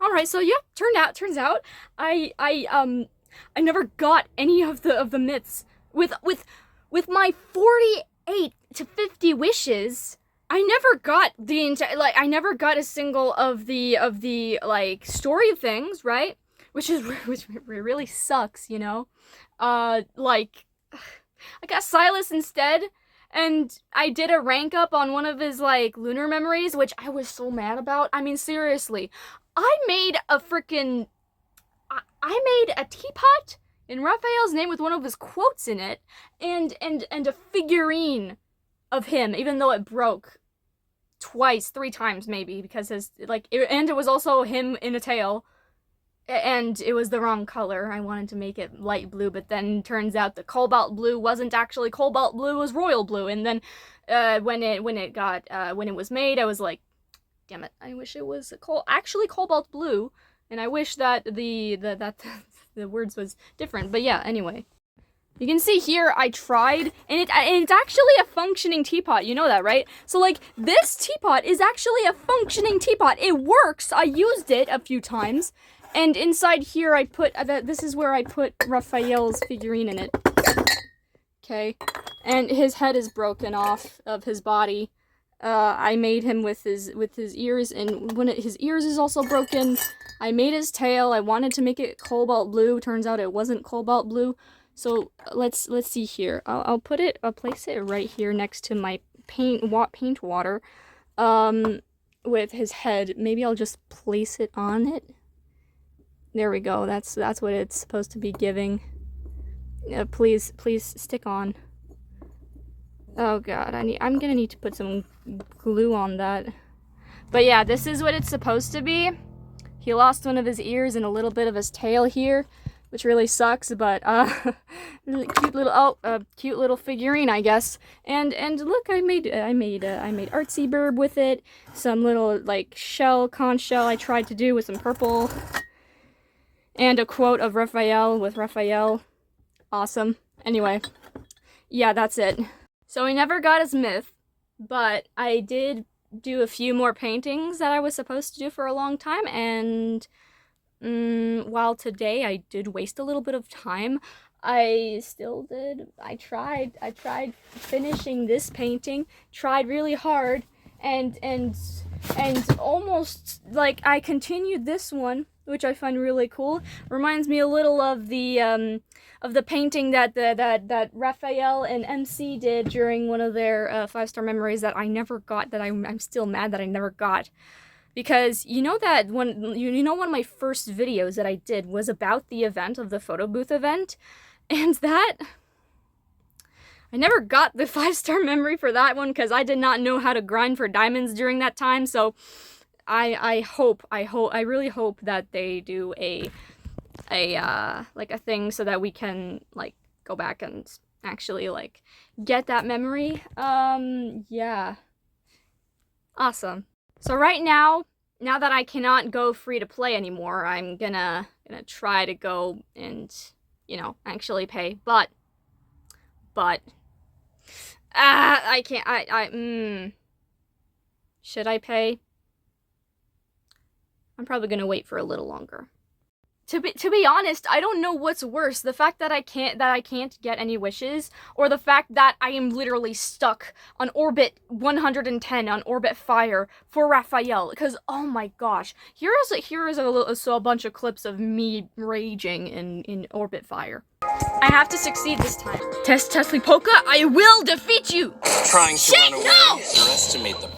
All right, so yeah, turns out I never got any of the myths with my 48 to 50 wishes. I never got the entire, like, I never got a single of the like story things, right? Which really sucks, you know. Like, I got Silas instead, and I did a rank up on one of his like lunar memories, which I was so mad about. I mean, seriously, I made a teapot in Raphael's name with one of his quotes in it, and a figurine of him, even though it broke twice, 3 times maybe, because and it was also him in a tail, and it was the wrong color. I wanted to make it light blue, but then turns out the cobalt blue wasn't actually cobalt blue, it was royal blue, and then when it was made, I was like, damn it, I wish it was actually cobalt blue, and I wish that the words was different. But yeah, anyway. You can see here, I tried, and it's actually a functioning teapot, you know that, right? So, like, this teapot is actually a functioning teapot. It works. I used it a few times, and inside here I put, this is where I put Raphael's figurine in it. Okay, and his head is broken off of his body. I made him with his ears, and his ears is also broken. I made his tail. I wanted to make it cobalt blue. Turns out it wasn't cobalt blue. So let's see here. I'll place it right here next to my paint water, with his head. Maybe I'll just place it on it. There we go. That's what it's supposed to be giving. Please stick on. Oh god, I'm gonna need to put some glue on that. But yeah, this is what it's supposed to be. He lost one of his ears and a little bit of his tail here, which really sucks, but cute little figurine, I guess. And look, I made artsy burb with it, some little like conch shell I tried to do with some purple, and a quote of Raphael with Raphael. Awesome. Anyway, yeah, that's it. So I never got his myth, but I did do a few more paintings that I was supposed to do for a long time, and while today I did waste a little bit of time, I tried finishing this painting, tried really hard, and almost, like, I continued this one, which I find really cool. Reminds me a little of the painting that Raphael and MC did during one of their 5-star memories that I never got, that I'm still mad that I never got. Because you know that one of my first videos that I did was about the event of the photo booth event, and that I never got the 5-star memory for that one because I did not know how to grind for diamonds during that time. So I really hope that they do a thing so that we can like go back and actually like get that memory. Yeah. Awesome. So right now that I cannot go free to play anymore, I'm gonna try to go and, you know, actually pay. But I can't. Should I pay? I'm probably gonna wait for a little longer. To be honest, I don't know what's worse, the fact that I can't get any wishes, or the fact that I am literally stuck on orbit 110 on orbit fire for Raphael. Because oh my gosh, here is a bunch of clips of me raging in orbit fire. I have to succeed this time. Test Poka, I will defeat you. Trying to run away, no! underestimate them.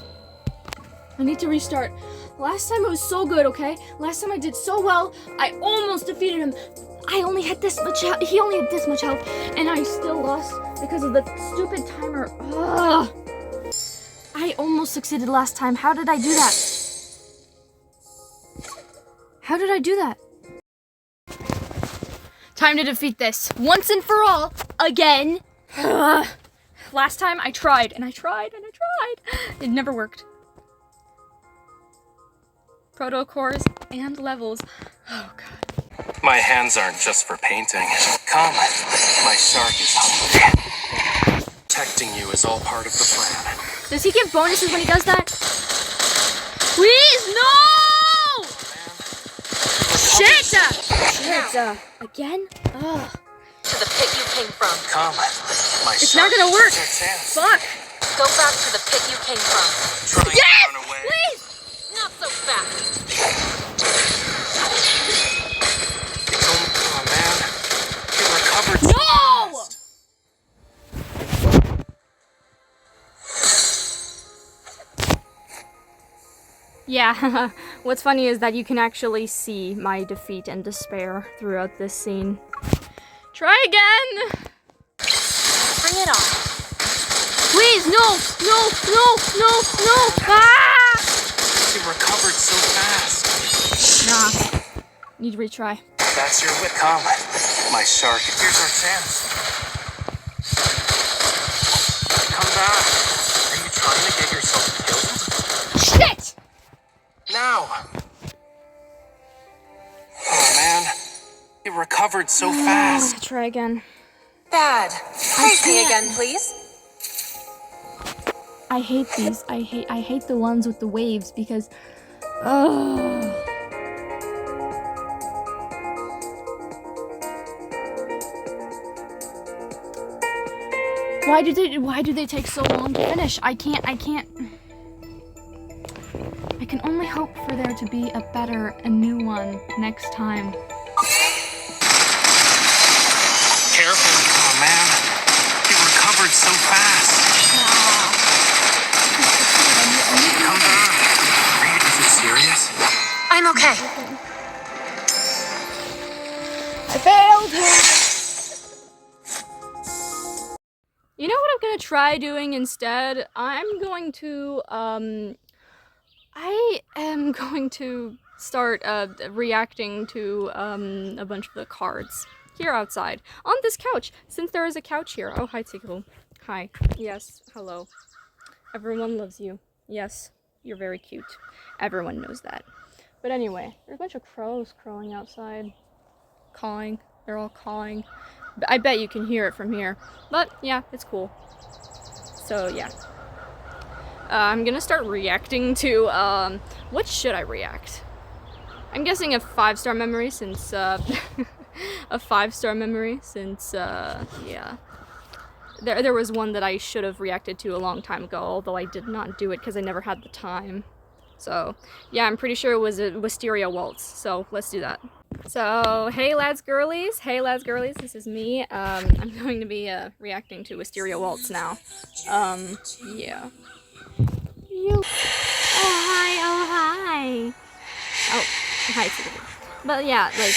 I need to restart. Last time it was so good, okay? Last time I did so well, I almost defeated him. I only had this much health, he only had this much health, and I still lost because of the stupid timer. Ugh. I almost succeeded last time. How did I do that? How did I do that? Time to defeat this, once and for all, again. Ugh. Last time I tried, and I tried, and I tried. It never worked. Proto cores and levels. Oh god. My hands aren't just for painting. Come, my shark is hungry. Protecting you is all part of the plan. Does he give bonuses when he does that? Please, no! Shit! Again? Ugh. To the pit you came from. Come. My It's shark not gonna work! is our chance. Fuck! Go back to the pit you came from. Trying Yes! to run away. Please! Not so fast. Oh man. It recovered. No! Yeah, what's funny is that you can actually see my defeat and despair throughout this scene. Try again! Bring it on. Please, no! Ah! It recovered so fast. Nah, need to retry. That's your whip. Come. My shark. Here's our chance. Come back. Are you trying to get yourself killed? Shit! Now. Oh man. It recovered so fast. Try again. Bad. Praise me can't. again, please. I hate these. I hate the ones with the waves because oh. Why do they take so long to finish? I can't I can only hope for there to be a new one next time. Careful. Oh man. It recovered so fast. Come back. Is it serious? I'm okay. I failed! You know what I'm gonna try doing instead? I am going to start reacting to a bunch of the cards here outside on this couch, since there is a couch here. Oh, hi, Tickle. Hi. Yes. Hello. Everyone loves you. Yes, you're very cute. Everyone knows that. But anyway, there's a bunch of crows crowing outside. Cawing. They're all cawing. I bet you can hear it from here. But, yeah, it's cool. So, yeah. I'm gonna start reacting to, what should I react? I'm guessing a 5-star memory since, a 5-star memory since, yeah. There was one that I should have reacted to a long time ago, although I did not do it because I never had the time. So, yeah, I'm pretty sure it was a Wisteria Waltz, so let's do that. So, hey lads girlies, this is me. I'm going to be reacting to Wisteria Waltz now. Yeah. Oh hi. Oh, hi too. But yeah, like,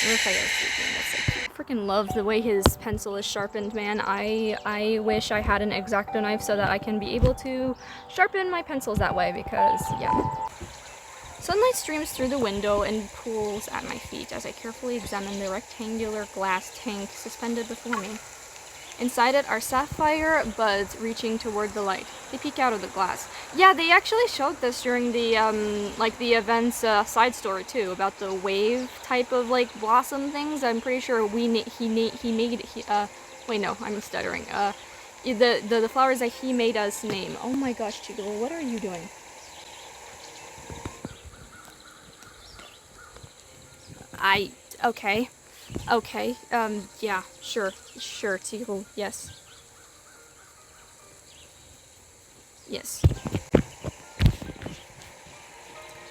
Raphael's speaking, that's so cute. Freaking love the way his pencil is sharpened, man. I wish I had an X-Acto knife so that I can be able to sharpen my pencils that way, because, yeah. Sunlight streams through the window and pools at my feet as I carefully examine the rectangular glass tank suspended before me. Inside it are sapphire buds reaching toward the light. They peek out of the glass. Yeah, they actually showed this during the, the event's side story too, about the wave type of, like, blossom things. I'm pretty sure wait, no, I'm stuttering. The flowers that he made us name. Oh my gosh, Chico, what are you doing? Okay, yeah, sure, Tickle, yes. Yes.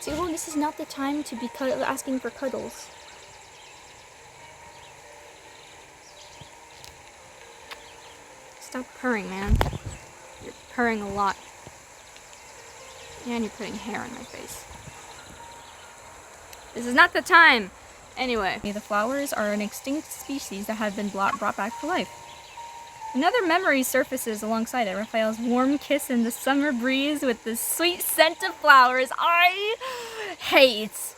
Tickle, this is not the time to be asking for cuddles. Stop purring, man. You're purring a lot. And you're putting hair on my face. This is not the time! Anyway, the flowers are an extinct species that have been brought back to life. Another memory surfaces alongside it. Raphael's warm kiss in the summer breeze with the sweet scent of flowers. I hate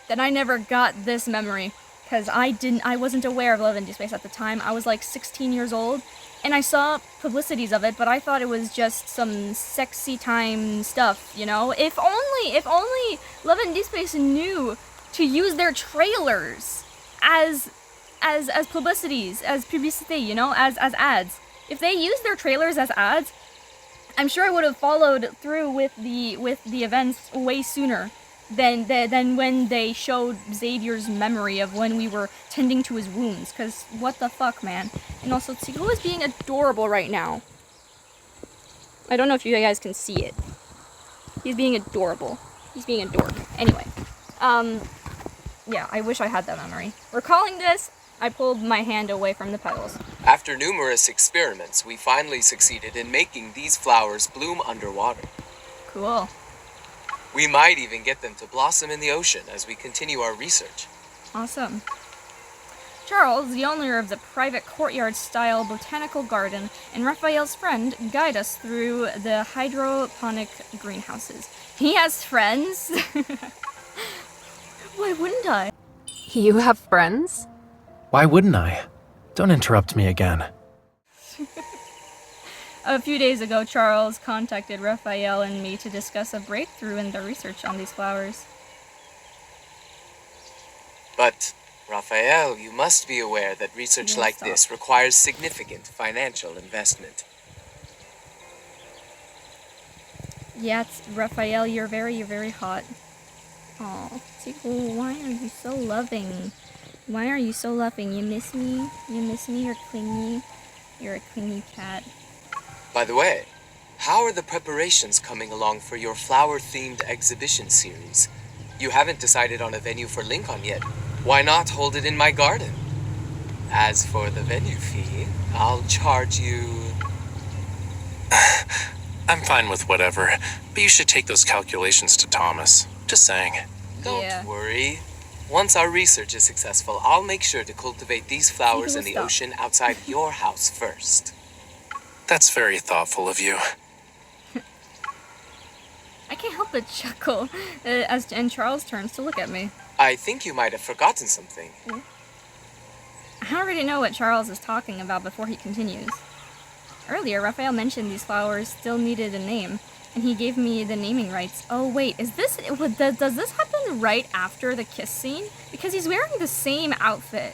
that I never got this memory, because I wasn't aware of Love and Deepspace at the time. I was like 16 years old, and I saw publicities of it, but I thought it was just some sexy time stuff, you know? If only Love and Deepspace knew to use their trailers as publicities, as publicity, you know, as ads. If they used their trailers as ads, I'm sure I would have followed through with the events way sooner. than when they showed Xavier's memory of when we were tending to his wounds. Cause what the fuck, man? And also, Tsugu is being adorable right now. I don't know if you guys can see it. He's being adorable. He's being adorable. Anyway, yeah, I wish I had that memory. Recalling this, I pulled my hand away from the petals. After numerous experiments, we finally succeeded in making these flowers bloom underwater. Cool. We might even get them to blossom in the ocean as we continue our research. Awesome. Charles, the owner of the private courtyard-style botanical garden, and Raphael's friend guide us through the hydroponic greenhouses. He has friends? Why wouldn't I? You have friends? Why wouldn't I? Don't interrupt me again. A few days ago, Charles contacted Raphael and me to discuss a breakthrough in the research on these flowers. But, Raphael, you must be aware that research Yeah, like stop. this requires significant financial investment. Yeah, Raphael, you're very hot. Aw, Tickle, why are you so loving? Why are you so loving? You miss me? You miss me? You're clingy? You're a clingy cat. By the way, how are the preparations coming along for your flower-themed exhibition series? You haven't decided on a venue for Lincoln yet. Why not hold it in my garden? As for the venue fee, I'll charge you... I'm fine with whatever, but you should take those calculations to Thomas. Just saying. Don't Yeah. worry. Once our research is successful, I'll make sure to cultivate these flowers in the Stop. ocean outside your house first. That's very thoughtful of you. I can't help but chuckle and Charles turns to look at me. I think you might have forgotten something. I already know what Charles is talking about before he continues. Earlier, Raphael mentioned these flowers still needed a name, and he gave me the naming rights. Oh wait, does this happen right after the kiss scene? Because he's wearing the same outfit.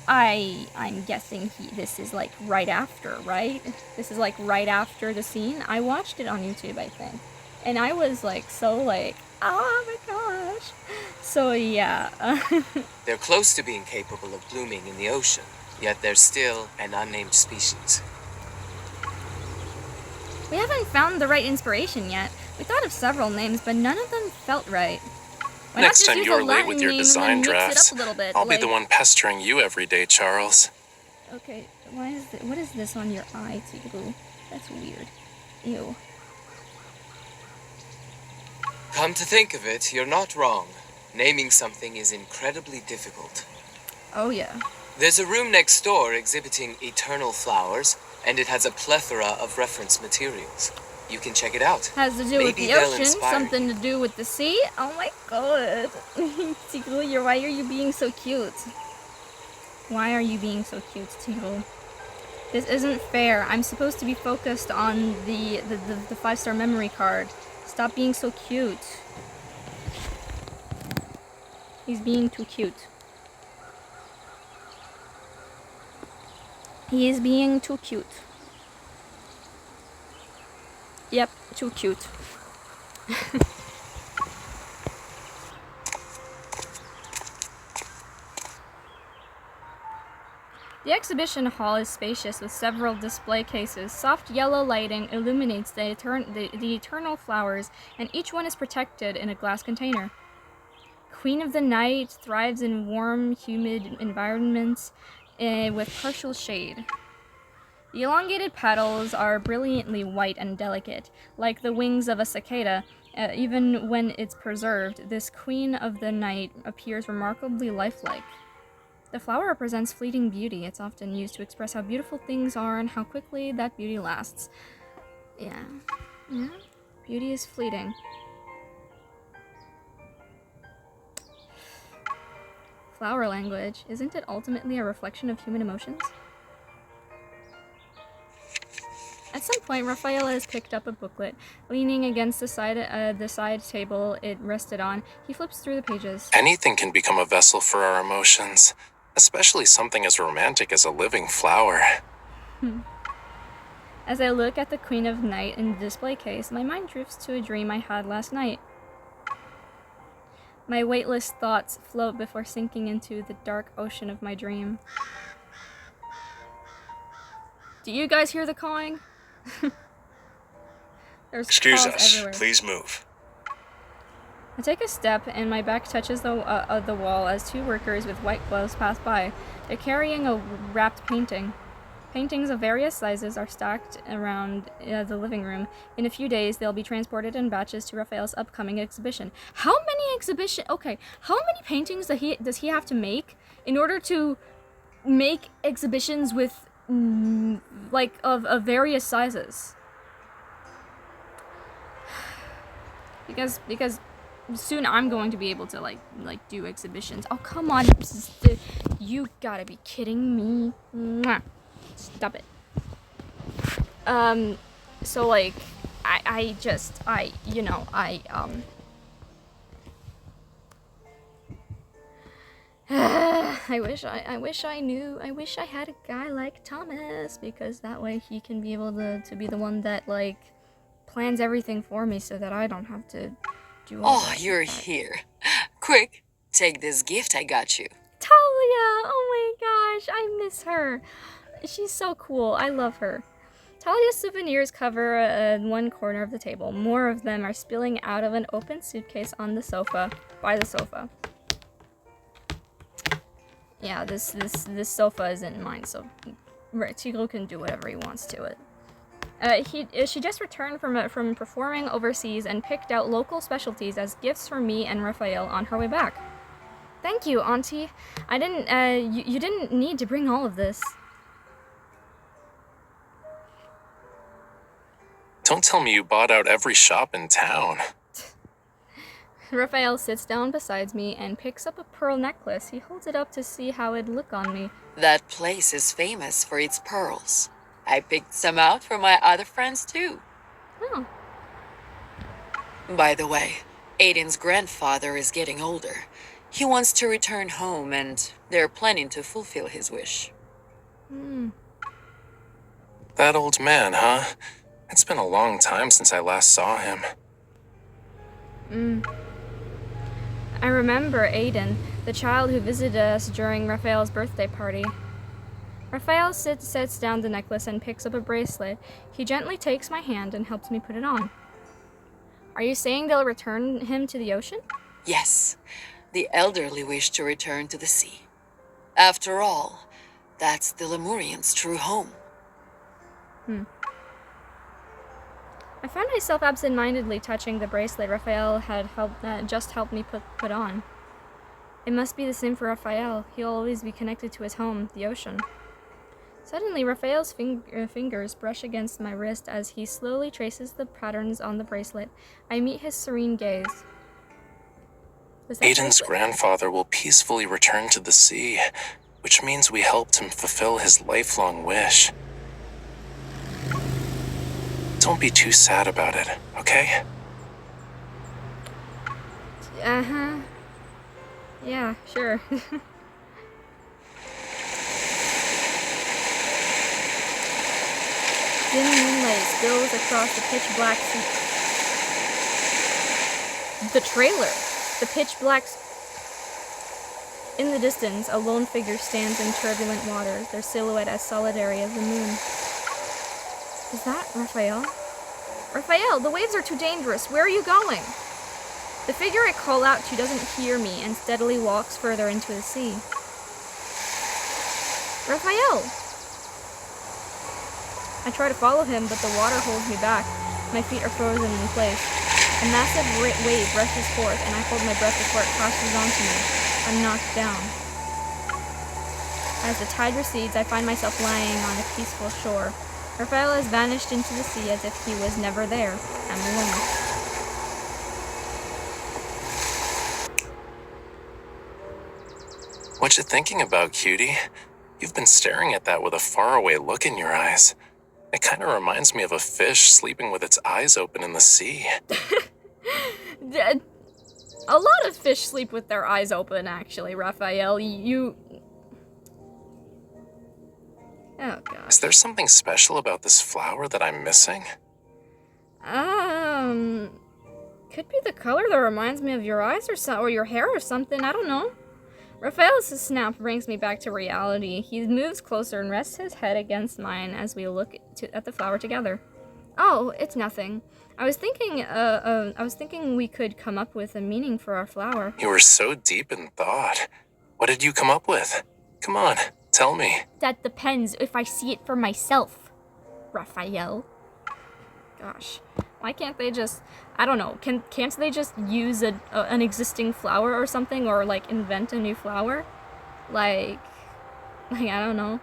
I'm guessing this is like right after, right? This is like right after the scene. I watched it on YouTube, I think. And I was like, so like, oh my gosh. So yeah. They're close to being capable of blooming in the ocean, yet they're still an unnamed species. We haven't found the right inspiration yet. We thought of several names, but none of them felt right. Why not Next just time use you're a late Latin with your name and design then mix drafts, it up a little bit, I'll be like- the one pestering you every day, Charles. Okay, what is this on your eye, Tigu? That's weird. Ew. Come to think of it, you're not wrong. Naming something is incredibly difficult. Oh yeah. There's a room next door exhibiting eternal flowers, and it has a plethora of reference materials. You can check it out. Has to do with Maybe the they'll ocean, inspire something to do with the sea. Oh my god. Tigu, why are you being so cute? Why are you being so cute, Tigu? This isn't fair. I'm supposed to be focused on the 5-star memory card. Stop being so cute. He's being too cute. He is being too cute. Yep, too cute. The exhibition hall is spacious with several display cases. Soft yellow lighting illuminates the eternal flowers, and each one is protected in a glass container. Queen of the Night thrives in warm, humid environments with partial shade. The elongated petals are brilliantly white and delicate, like the wings of a cicada. Even when it's preserved, this Queen of the Night appears remarkably lifelike. The flower represents fleeting beauty. It's often used to express how beautiful things are and how quickly that beauty lasts. Yeah. Yeah. Beauty is fleeting. Flower language. Isn't it ultimately a reflection of human emotions? At some point, Raphael has picked up a booklet. Leaning against the side table it rested on, he flips through the pages. Anything can become a vessel for our emotions, especially something as romantic as a living flower. As I look at the Queen of Night in the display case, my mind drifts to a dream I had last night. My weightless thoughts float before sinking into the dark ocean of my dream. Do you guys hear the cawing? There's Excuse caws us. everywhere. Please move. I take a step and my back touches the wall as two workers with white gloves pass by. They're carrying a wrapped painting. Paintings of various sizes are stacked around the living room. In a few days, they'll be transported in batches to Raphael's upcoming exhibition. How many paintings does he have to make in order to make exhibitions with of various sizes? Because soon I'm going to be able to like do exhibitions. Oh, come on. You gotta be kidding me. Mwah. Stop it. So like I wish I had a guy like Thomas, because that way he can be able to be the one that like plans everything for me so that I don't have to do all that. You're here. Quick, take this gift I got you. Talia! Oh my gosh, I miss her. She's so cool. I love her. Talia's souvenirs cover one corner of the table. More of them are spilling out of an open suitcase on the sofa, by the sofa. Yeah, this sofa isn't mine, so Tigro can do whatever he wants to it. She just returned from performing overseas and picked out local specialties as gifts for me and Raphael on her way back. Thank you, Auntie. I didn't, you didn't need to bring all of this. Don't tell me you bought out every shop in town. Raphael sits down beside me and picks up a pearl necklace. He holds it up to see how it'd look on me. That place is famous for its pearls. I picked some out for my other friends too. Oh. By the way, Aiden's grandfather is getting older. He wants to return home and they're planning to fulfill his wish. That old man, huh? It's been a long time since I last saw him. I remember Aiden, the child who visited us during Raphael's birthday party. Raphael sets down the necklace and picks up a bracelet. He gently takes my hand and helps me put it on. Are you saying they'll return him to the ocean? Yes, the elderly wish to return to the sea. After all, that's the Lemurians' true home. I found myself absent-mindedly touching the bracelet Raphael had just helped me put on. It must be the same for Raphael. He'll always be connected to his home, the ocean. Suddenly, Raphael's fingers brush against my wrist as he slowly traces the patterns on the bracelet. I meet his serene gaze. Aiden's grandfather will peacefully return to the sea, which means we helped him fulfill his lifelong wish. Don't be too sad about it, okay? Uh-huh. Yeah, sure. Dim moonlight spills across the pitch black the trailer. The pitch black. In the distance, a lone figure stands in turbulent waters, their silhouette as solitary as the moon. Is that Raphael? Raphael, the waves are too dangerous. Where are you going? The figure I call out to doesn't hear me and steadily walks further into the sea. Raphael! I try to follow him, but the water holds me back. My feet are frozen in place. A massive wave rushes forth, and I hold my breath before it crashes onto me. I'm knocked down. As the tide recedes, I find myself lying on a peaceful shore. Raphael has vanished into the sea as if he was never there. I'm alone. What you thinking about, cutie? You've been staring at that with a faraway look in your eyes. It kind of reminds me of a fish sleeping with its eyes open in the sea. A lot of fish sleep with their eyes open, actually, Raphael. Oh god. Is there something special about this flower that I'm missing? Could be the color that reminds me of your eyes or your hair or something. I don't know. Raphael's snap brings me back to reality. He moves closer and rests his head against mine as we look at the flower together. Oh, it's nothing. I was thinking we could come up with a meaning for our flower. You were so deep in thought. What did you come up with? Come on, tell me. That depends if I see it for myself, Raphael. Gosh, why can't they just, I don't know, can't they just use an existing flower or something, or like invent a new flower? Like I don't know.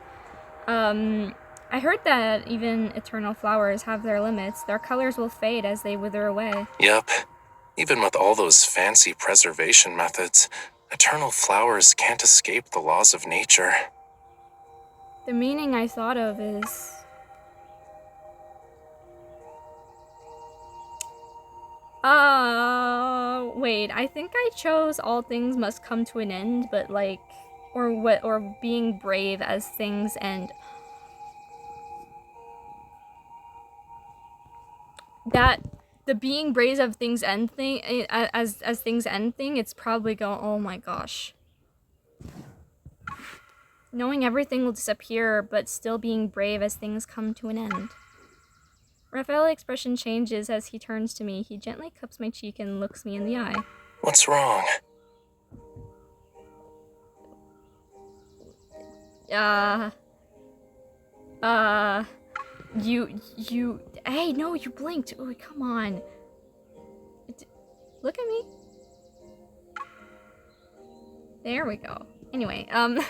I heard that even eternal flowers have their limits. Their colors will fade as they wither away. Yep. Even with all those fancy preservation methods, eternal flowers can't escape the laws of nature. The meaning I thought of is... wait, I think I chose all things must come to an end, but like, or being brave as things end. That, the being brave of things end thing, as things end thing, it's probably going, oh my gosh. Knowing everything will disappear, but still being brave as things come to an end. Raphael's expression changes as he turns to me. He gently cups my cheek and looks me in the eye. What's wrong? Hey, no, you blinked. Oh, come on. Look at me. There we go. Anyway, no.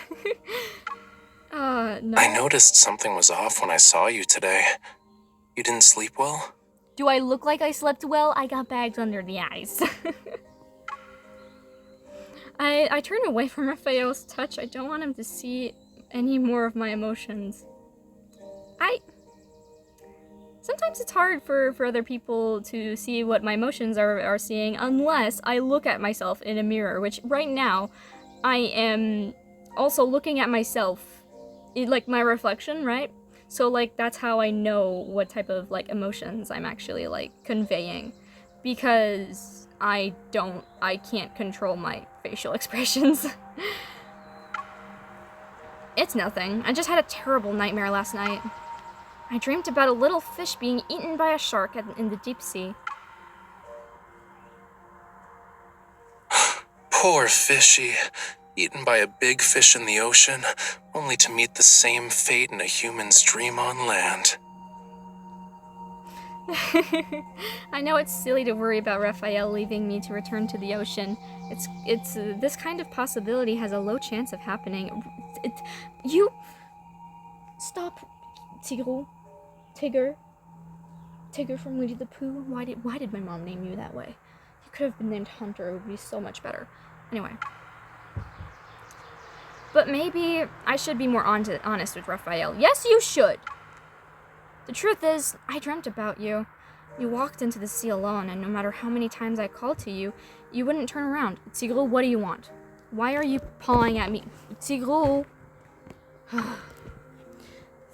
I noticed something was off when I saw you today. You didn't sleep well? Do I look like I slept well? I got bags under the eyes. I turned away from Raphael's touch. I don't want him to see any more of my emotions. Sometimes it's hard for other people to see what my emotions are seeing unless I look at myself in a mirror, which right now I am also looking at myself, like my reflection, right? So like that's how I know what type of like emotions I'm actually like conveying, because I can't control my facial expressions. It's nothing. I just had a terrible nightmare last night. I dreamed about a little fish being eaten by a shark in the deep sea. Poor fishy. Eaten by a big fish in the ocean, only to meet the same fate in a human's dream on land. I know it's silly to worry about Raphael leaving me to return to the ocean. It's this kind of possibility has a low chance of happening. You stop, Tigger from Winnie the Pooh. Why did my mom name you that way? You could have been named Hunter. It would be so much better. Anyway. But maybe I should be more honest with Raphael. Yes, you should. The truth is, I dreamt about you. You walked into the sea alone, and no matter how many times I called to you, you wouldn't turn around. Tigro, what do you want? Why are you pawing at me? Tigro.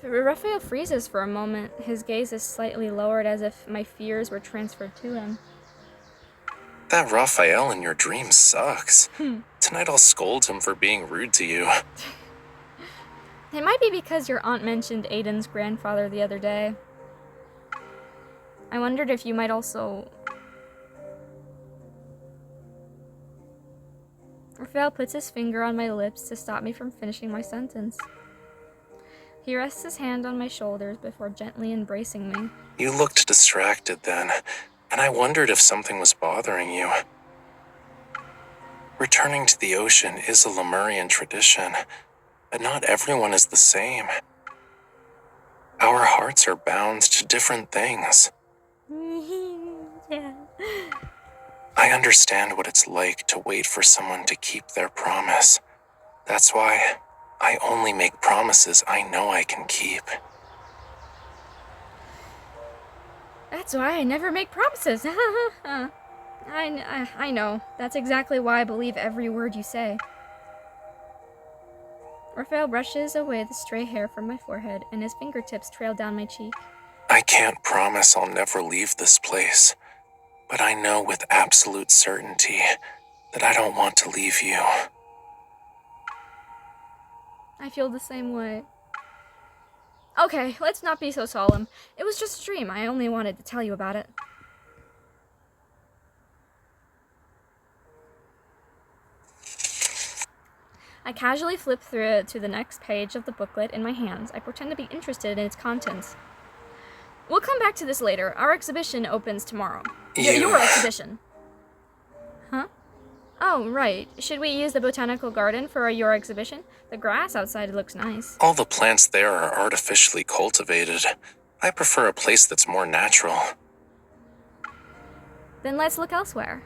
Raphael freezes for a moment. His gaze is slightly lowered as if my fears were transferred to him. That Raphael in your dream sucks. Tonight I'll scold him for being rude to you. It might be because your aunt mentioned Aiden's grandfather the other day. I wondered if you might also... Raphael puts his finger on my lips to stop me from finishing my sentence. He rests his hand on my shoulders before gently embracing me. You looked distracted then, and I wondered if something was bothering you. Returning to the ocean is a Lemurian tradition, but not everyone is the same. Our hearts are bound to different things. Yeah. I understand what it's like to wait for someone to keep their promise. That's why I only make promises I know I can keep. That's why I never make promises. I know. That's exactly why I believe every word you say. Raphael brushes away the stray hair from my forehead, and his fingertips trail down my cheek. I can't promise I'll never leave this place, but I know with absolute certainty that I don't want to leave you. I feel the same way. Okay, let's not be so solemn. It was just a dream. I only wanted to tell you about it. I casually flip through to the next page of the booklet in my hands. I pretend to be interested in its contents. We'll come back to this later. Our exhibition opens tomorrow. Your exhibition. Huh? Oh, right. Should we use the botanical garden for your exhibition? The grass outside looks nice. All the plants there are artificially cultivated. I prefer a place that's more natural. Then let's look elsewhere.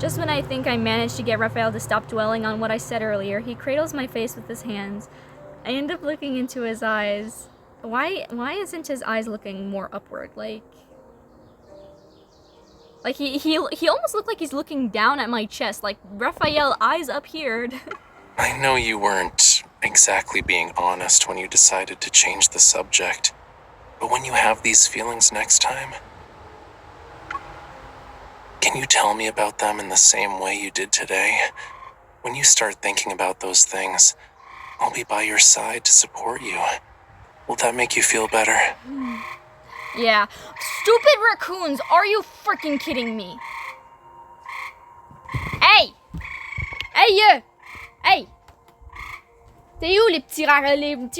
Just when I think I managed to get Raphael to stop dwelling on what I said earlier, he cradles my face with his hands. I end up looking into his eyes. Why isn't his eyes looking more upward? Like he almost looked like he's looking down at my chest. Like, Raphael, eyes up here. I know you weren't exactly being honest when you decided to change the subject, but when you have these feelings next time, can you tell me about them in the same way you did today? When you start thinking about those things, I'll be by your side to support you. Will that make you feel better? Yeah. Stupid raccoons, are you freaking kidding me? Hey! Hey, Hey! T'es où, les petits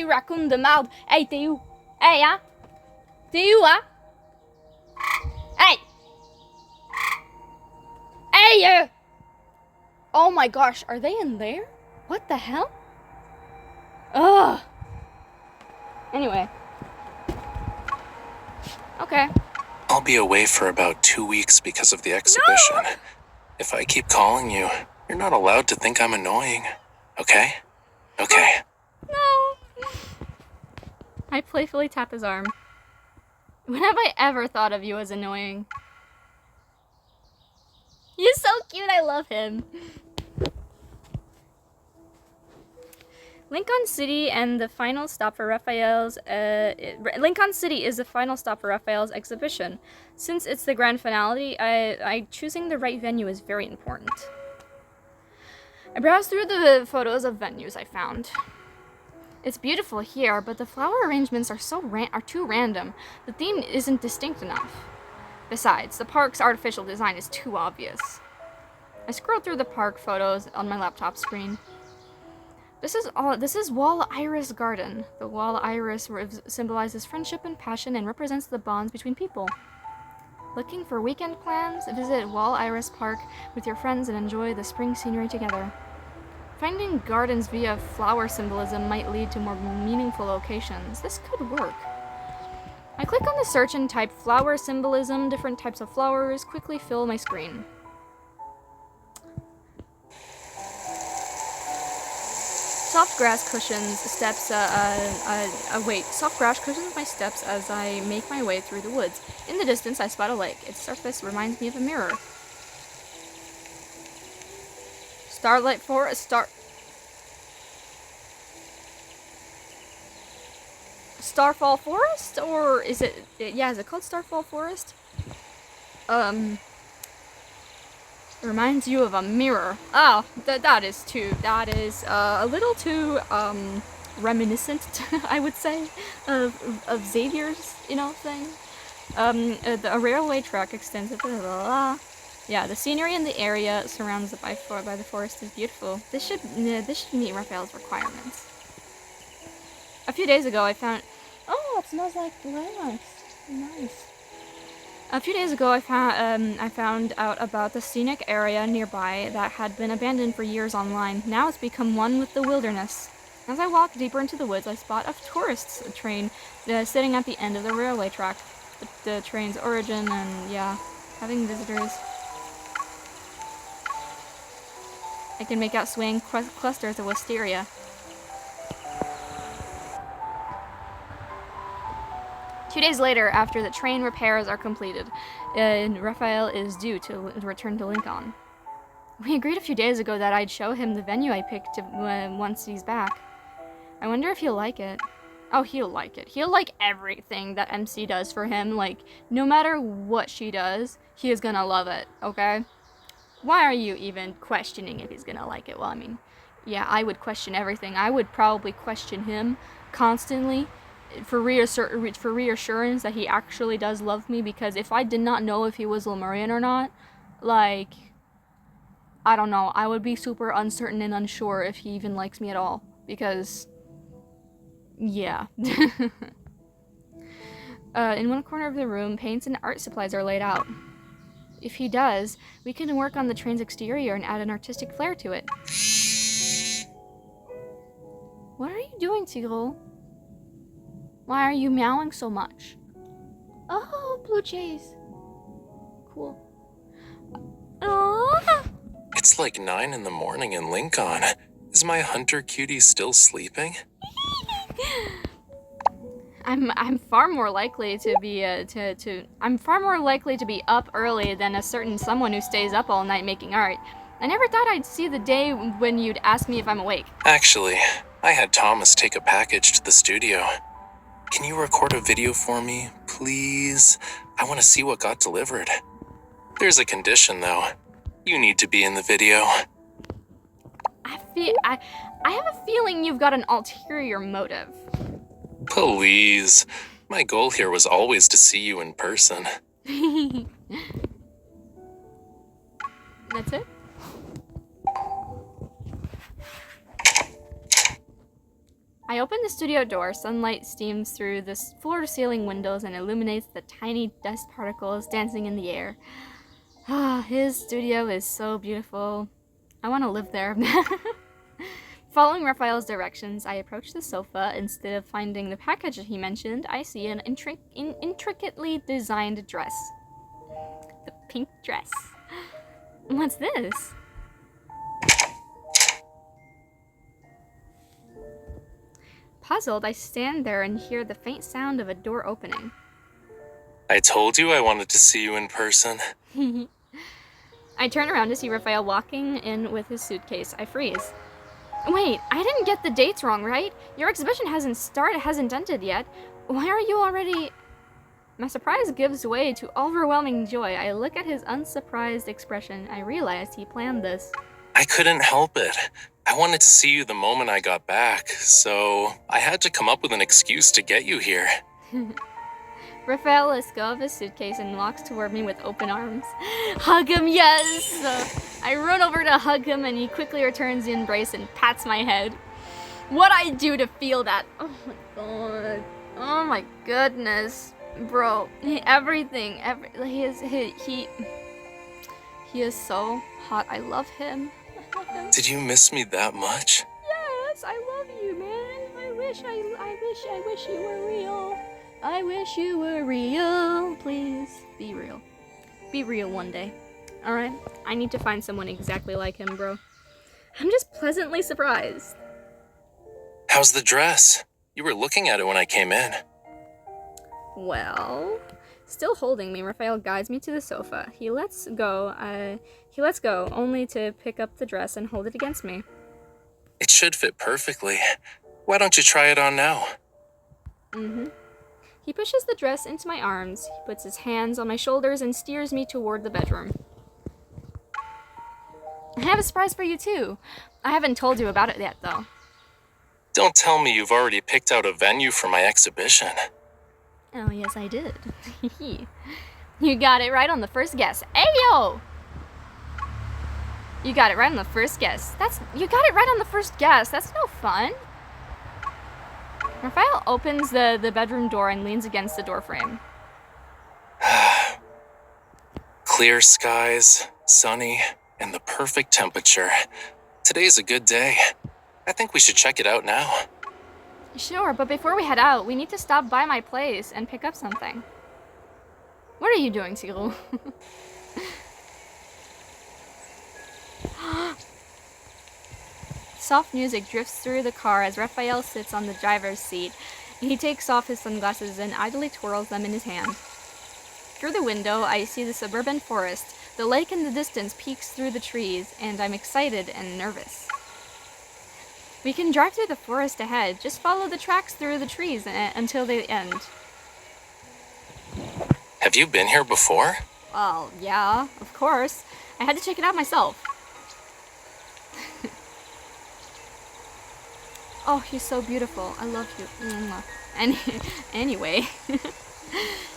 raccoons de merde? Hey, t'es où? Hey, hein? T'es où, hein? Hey! Hey, Oh my gosh, are they in there? What the hell? Ugh. Anyway. Okay. I'll be away for about 2 weeks because of the exhibition. No! If I keep calling you, you're not allowed to think I'm annoying. Okay? Okay. No. I playfully tap his arm. When have I ever thought of you as annoying? He's so cute, I love him. Lincoln City and the final stop for Raphael's Lincoln City is the final stop for Raphael's exhibition. Since it's the grand finale, I choosing the right venue is very important. I browsed through the photos of venues I found. It's beautiful here, but the flower arrangements are too random. The theme isn't distinct enough. Besides, the park's artificial design is too obvious. I scrolled through the park photos on my laptop screen. This is Wall Iris Garden. The wall iris symbolizes friendship and passion and represents the bonds between people. Looking for weekend plans? Visit Wall Iris Park with your friends and enjoy the spring scenery together. Finding gardens via flower symbolism might lead to more meaningful locations. This could work. I click on the search and type flower symbolism. Different types of flowers quickly fill my screen. Soft grass cushions my steps as I make my way through the woods. In the distance, I spot a lake. Its surface reminds me of a mirror. Starfall Forest? Or is it... Yeah, is it called Starfall Forest? Reminds you of a mirror. Oh, that is a little too, reminiscent, I would say, of Xavier's, thing. A railway track extends it, blah, blah, blah. Yeah, the scenery in the area surrounded by the forest is beautiful. This should meet Raphael's requirements. A few days ago, I found... Oh, it smells like glass. Nice. A few days ago, I found out about the scenic area nearby that had been abandoned for years online. Now it's become one with the wilderness. As I walk deeper into the woods, I spot a tourist train sitting at the end of the railway track. The train's origin and, yeah, having visitors. I can make out swaying clusters of wisteria. 2 days later, after the train repairs are completed, Raphael is due to return to Lincoln. We agreed a few days ago that I'd show him the venue I picked once he's back. I wonder if he'll like it. Oh, he'll like it. He'll like everything that MC does for him. Like, no matter what she does, he is gonna love it, okay? Why are you even questioning if he's gonna like it? Well, I mean, yeah, I would question everything. I would probably question him constantly for reassurance that he actually does love me, because if I did not know if he was Lemurian or not, like, I don't know, I would be super uncertain and unsure if he even likes me at all, because, yeah. In one corner of the room, paints and art supplies are laid out. If he does, we can work on the train's exterior and add an artistic flair to it. What are you doing, Tigro? Why are you meowing so much? Oh, blue jays. Cool. Oh. It's like 9 in the morning in Lincoln. Is my hunter cutie still sleeping? I'm far more likely to be I'm far more likely to be up early than a certain someone who stays up all night making art. I never thought I'd see the day when you'd ask me if I'm awake. Actually, I had Thomas take a package to the studio. Can you record a video for me, please? I want to see what got delivered. There's a condition, though. You need to be in the video. I have a feeling you've got an ulterior motive. Please. My goal here was always to see you in person. That's it? I open the studio door. Sunlight steams through the floor-to-ceiling windows and illuminates the tiny dust particles dancing in the air. Ah, his studio is so beautiful. I want to live there. Following Raphael's directions, I approach the sofa. Instead of finding the package that he mentioned, I see an intricately designed dress. The pink dress. What's this? Puzzled, I stand there and hear the faint sound of a door opening. I told you I wanted to see you in person. I turn around to see Raphael walking in with his suitcase. I freeze. Wait, I didn't get the dates wrong, right? Your exhibition hasn't ended yet. Why are you already... My surprise gives way to overwhelming joy. I look at his unsurprised expression. I realized he planned this. I couldn't help it. I wanted to see you the moment I got back, so I had to come up with an excuse to get you here. Raphael lets go of his suitcase and walks toward me with open arms. Hug him, yes! I run over to hug him and he quickly returns the embrace and pats my head. What'd I do to feel that? Oh my god. Oh my goodness. Bro, he is so hot. I love him. Did you miss me that much? Yes, I love you, man. I wish you were real. I wish you were real. Please be real. Be real one day. Alright? I need to find someone exactly like him, bro. I'm just pleasantly surprised. How's the dress? You were looking at it when I came in. Well, still holding me, Raphael guides me to the sofa. He lets go, only to pick up the dress and hold it against me. It should fit perfectly. Why don't you try it on now? He pushes the dress into my arms, he puts his hands on my shoulders and steers me toward the bedroom. I have a surprise for you too. I haven't told you about it yet, though. Don't tell me you've already picked out a venue for my exhibition. Oh, yes, I did. You got it right on the first guess. Ayo! You got it right on the first guess. You got it right on the first guess. That's no fun. Raphael opens the bedroom door and leans against the doorframe. Clear skies, sunny, and the perfect temperature. Today's a good day. I think we should check it out now. Sure, but before we head out, we need to stop by my place and pick up something. What are you doing, Cyril? Soft music drifts through the car as Raphael sits on the driver's seat. He takes off his sunglasses and idly twirls them in his hand. Through the window, I see the suburban forest, The lake in the distance peeks through the trees, and I'm excited and nervous. We can drive through the forest ahead. Just follow the tracks through the trees until they end. Have you been here before? Well, yeah, of course. I had to check it out myself. Oh, he's so beautiful. I love you. Anyway,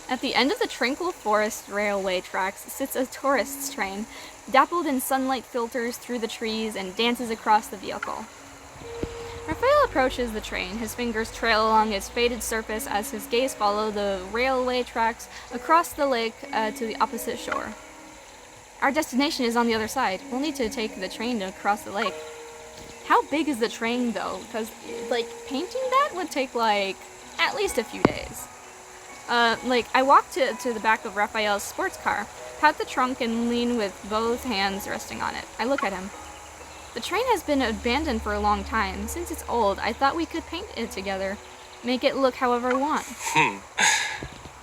at the end of the tranquil forest railway tracks sits a tourist's train, dappled in sunlight filters through the trees and dances across the vehicle. Raphael approaches the train. His fingers trail along its faded surface as his gaze follows the railway tracks across the lake to the opposite shore. Our destination is on the other side. We'll need to take the train to cross the lake. How big is the train, though? Because, like, painting that would take, like, at least a few days. I walk to the back of Raphael's sports car, pat the trunk, and lean with both hands resting on it. I look at him. The train has been abandoned for a long time. Since it's old, I thought we could paint it together. Make it look however we want.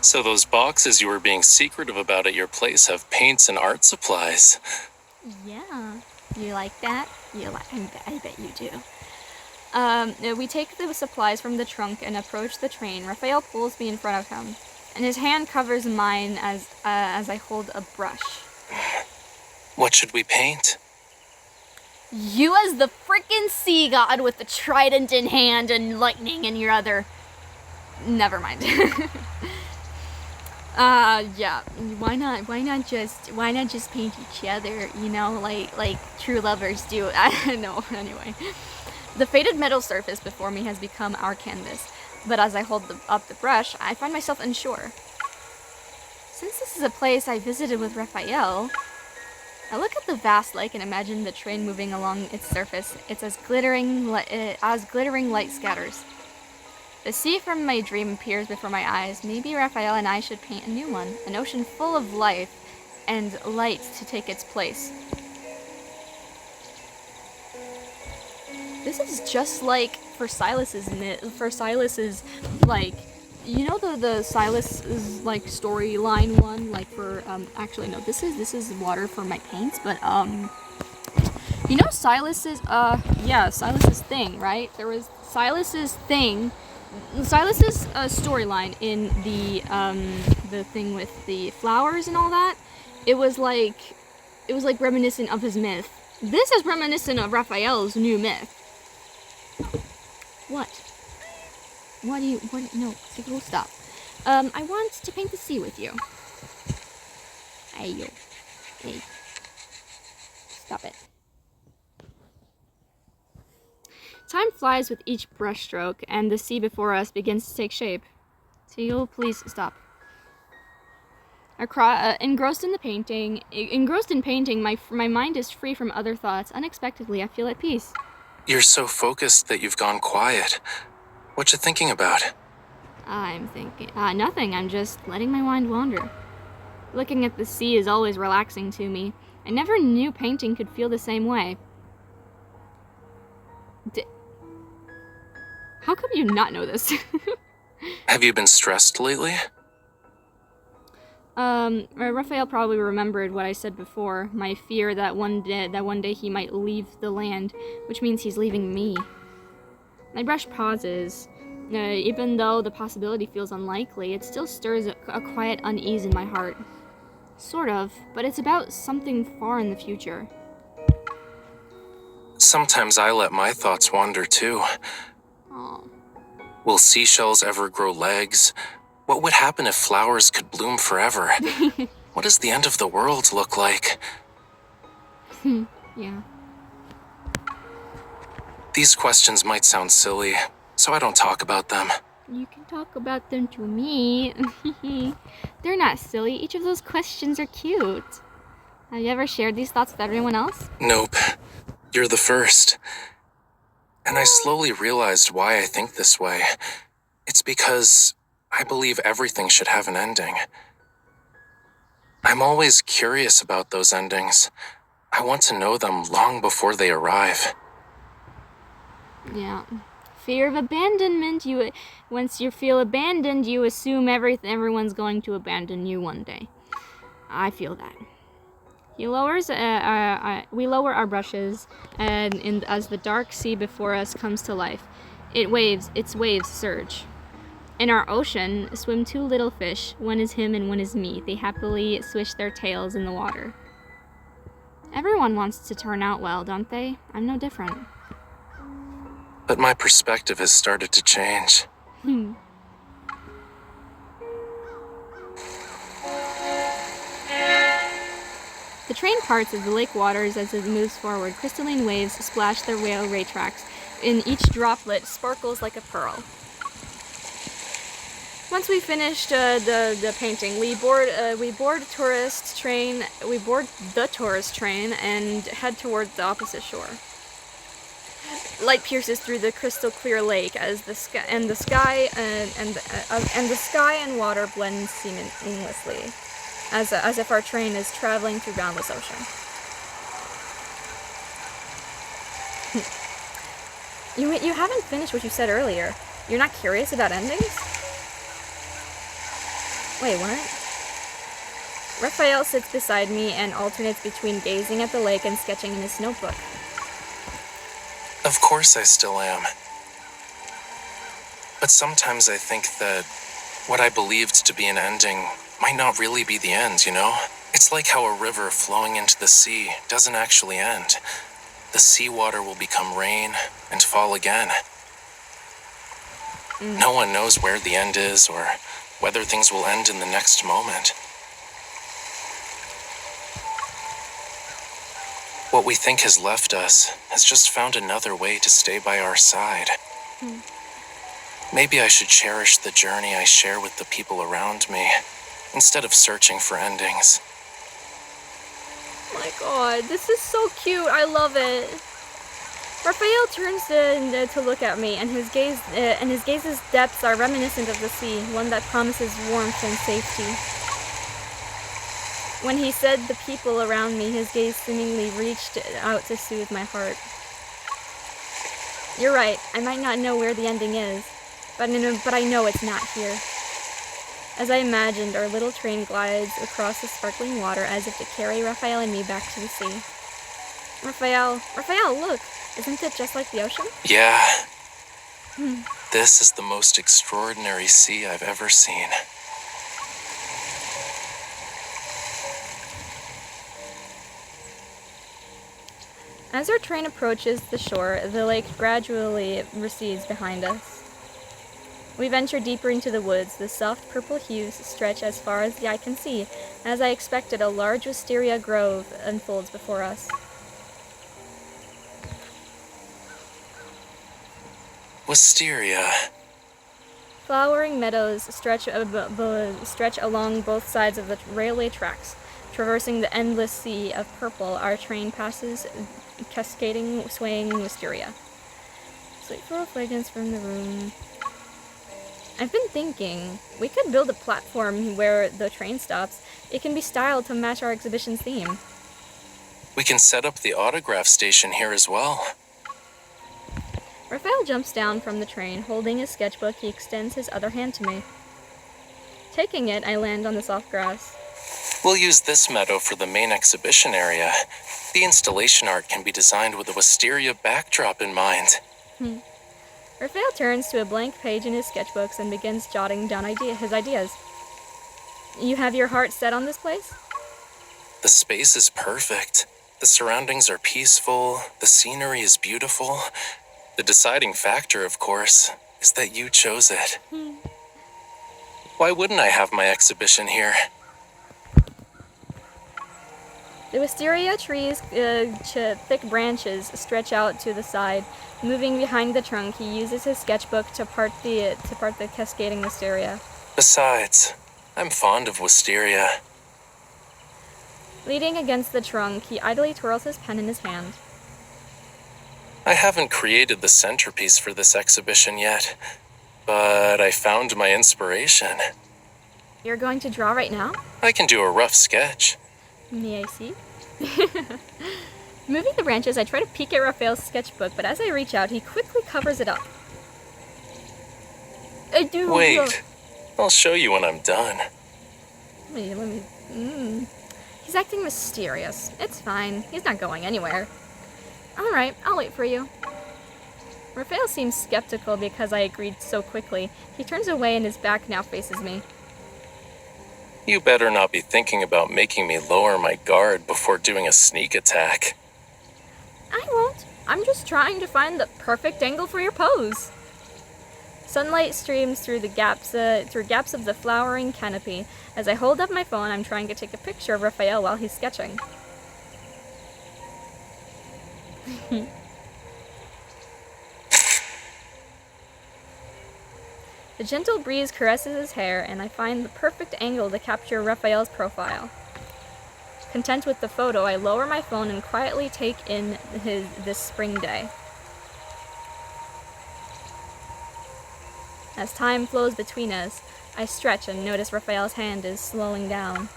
So those boxes you were being secretive about at your place have paints and art supplies. Yeah. You like that? I bet you do. We take the supplies from the trunk and approach the train. Raphael pulls me in front of him, and his hand covers mine as I hold a brush. What should we paint? You as the frickin' sea god with the trident in hand and lightning in your other. Never mind. Yeah. Why not just paint each other, you know, like true lovers do. I don't know. Anyway. The faded metal surface before me has become our canvas, but as I hold up the brush, I find myself unsure. Since this is a place I visited with Raphael, I look at the vast lake and imagine the train moving along its surface. It's as glittering light scatters. The sea from my dream appears before my eyes. Maybe Raphael and I should paint a new one, an ocean full of life and light to take its place. This is just like for Silas's like, you know, the Silas's like storyline one, like for actually no, this is water for my paints, but you know Silas's Silas's thing, right? There was Silas's storyline in the thing with the flowers and all that. It was like reminiscent of his myth. This is reminiscent of Raphael's new myth. What? No, Sigil, stop. I want to paint the sea with you. Hey. Stop it. Time flies with each brushstroke, and the sea before us begins to take shape. Sigil, please stop. Engrossed in painting, my mind is free from other thoughts. Unexpectedly, I feel at peace. You're so focused that you've gone quiet. What you thinking about? I'm thinking, nothing. I'm just letting my mind wander. Looking at the sea is always relaxing to me. I never knew painting could feel the same way. How come you not know this? Have you been stressed lately? Raphael probably remembered what I said before, my fear that one day he might leave the land, which means he's leaving me. My brush pauses. Even though the possibility feels unlikely, it still stirs a quiet unease in my heart. Sort of, but it's about something far in the future. Sometimes I let my thoughts wander too. Oh. Will seashells ever grow legs? What would happen if flowers could bloom forever? What does the end of the world look like? Yeah. These questions might sound silly, so I don't talk about them. You can talk about them to me. They're not silly. Each of those questions are cute. Have you ever shared these thoughts with everyone else? Nope. You're the first. And I slowly realized why I think this way. It's because I believe everything should have an ending. I'm always curious about those endings. I want to know them long before they arrive. Yeah. Fear of abandonment. Once you feel abandoned, you assume everyone's going to abandon you one day. I feel that. We lower our brushes, and as the dark sea before us comes to life, its waves surge. In our ocean swim two little fish. One is him and one is me. They happily swish their tails in the water. Everyone wants to turn out well, don't they? I'm no different. But my perspective has started to change. The train parts of the lake waters as it moves forward. Crystalline waves splash the railway tracks. In each droplet sparkles like a pearl. Once we finished the painting, we board the tourist train and head towards the opposite shore. Light pierces through the crystal clear lake as the sky and water blend seamlessly, as if our train is traveling through boundless ocean. You haven't finished what you said earlier. You're not curious about endings? Wait, what? Raphael sits beside me and alternates between gazing at the lake and sketching in his notebook. Of course I still am. But sometimes I think that what I believed to be an ending might not really be the end, you know? It's like how a river flowing into the sea doesn't actually end. The seawater will become rain and fall again. No one knows where the end is or whether things will end in the next moment. What we think has left us has just found another way to stay by our side. Maybe I should cherish the journey I share with the people around me, instead of searching for endings. Oh my god, this is so cute. I love it. Raphael turns to look at me, and his gaze's depths are reminiscent of the sea, one that promises warmth and safety. When he said the people around me, his gaze seemingly reached out to soothe my heart. You're right, I might not know where the ending is, but I know it's not here. As I imagined, our little train glides across the sparkling water as if to carry Raphael and me back to the sea. Raphael, look! Isn't it just like the ocean? Yeah. This is the most extraordinary sea I've ever seen. As our train approaches the shore, the lake gradually recedes behind us. We venture deeper into the woods. The soft purple hues stretch as far as the eye can see. As I expected, a large wisteria grove unfolds before us. Wisteria. Flowering meadows stretch along both sides of the railway tracks. Traversing the endless sea of purple, our train passes cascading, swaying wisteria. Sweet floral fragrance from the room. I've been thinking, we could build a platform where the train stops. It can be styled to match our exhibition's theme. We can set up the autograph station here as well. Raphael jumps down from the train. Holding his sketchbook, he extends his other hand to me. Taking it, I land on the soft grass. We'll use this meadow for the main exhibition area. The installation art can be designed with a wisteria backdrop in mind. Raphael turns to a blank page in his sketchbooks and begins jotting down his ideas. You have your heart set on this place? The space is perfect. The surroundings are peaceful. The scenery is beautiful. The deciding factor, of course, is that you chose it. Why wouldn't I have my exhibition here? The wisteria trees' thick branches stretch out to the side. Moving behind the trunk, he uses his sketchbook to part the cascading wisteria. Besides, I'm fond of wisteria. Leaning against the trunk, he idly twirls his pen in his hand. I haven't created the centerpiece for this exhibition yet, but I found my inspiration. You're going to draw right now? I can do a rough sketch. May I see? Moving the branches, I try to peek at Raphael's sketchbook, but as I reach out, he quickly covers it up. Wait, I'll show you when I'm done. Let me. He's acting mysterious. It's fine. He's not going anywhere. Alright, I'll wait for you. Raphael seems skeptical because I agreed so quickly. He turns away and his back now faces me. You better not be thinking about making me lower my guard before doing a sneak attack. I won't. I'm just trying to find the perfect angle for your pose. Sunlight streams through the gaps of the flowering canopy. As I hold up my phone, I'm trying to take a picture of Raphael while he's sketching. The gentle breeze caresses his hair, and I find the perfect angle to capture Raphael's profile. Content with the photo, I lower my phone and quietly take in this spring day. As time flows between us, I stretch and notice Raphael's hand is slowing down.